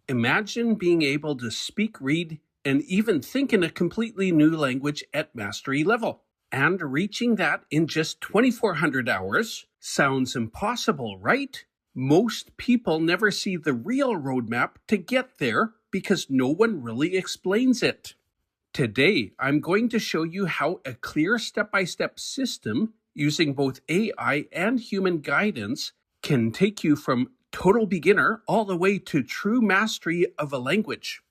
Imagine being able to speak, read, and even think in a completely new language at mastery level. And reaching that in just 2,400 hours sounds impossible, right? Most people never see the real roadmap to get there because no one really explains it. Today, I'm going to show you how a clear step-by-step system using both AI and human guidance can take you from total beginner all the way to true mastery of a language.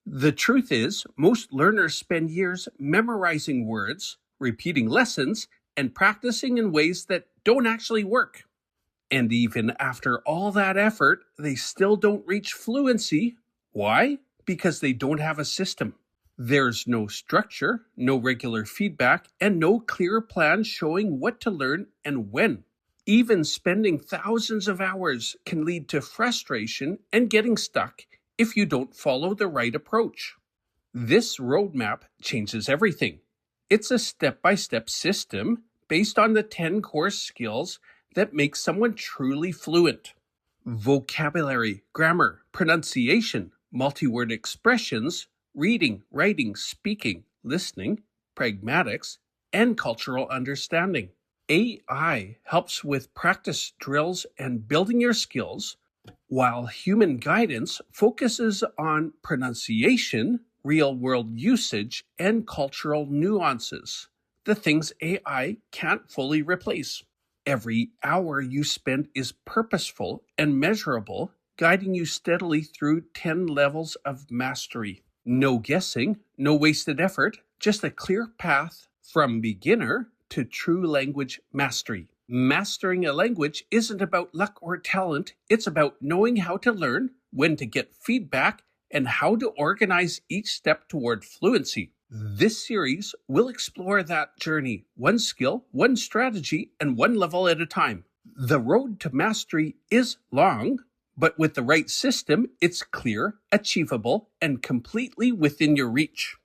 The truth is, most learners spend years memorizing words, repeating lessons, and practicing in ways that don't actually work. And even after all that effort, they still don't reach fluency. Why? Because they don't have a system. There's no structure, no regular feedback, and no clear plan showing what to learn and when. Even spending thousands of hours can lead to frustration and getting stuck if you don't follow the right approach. This roadmap changes everything. It's a step-by-step system based on the 10 core skills that make someone truly fluent. Vocabulary, grammar, pronunciation, multi-word expressions, reading, writing, speaking, listening, pragmatics, and cultural understanding. AI helps with practice drills and building your skills, while human guidance focuses on pronunciation, real-world usage, and cultural nuances, the things AI can't fully replace. Every hour you spend is purposeful and measurable, guiding you steadily through 10 levels of mastery. No guessing, no wasted effort, just a clear path from beginner to true language mastery. Mastering a language isn't about luck or talent, it's about knowing how to learn, when to get feedback, and how to organize each step toward fluency. This series will explore that journey, one skill, one strategy, and one level at a time. The road to mastery is long, but with the right system, it's clear, achievable, and completely within your reach.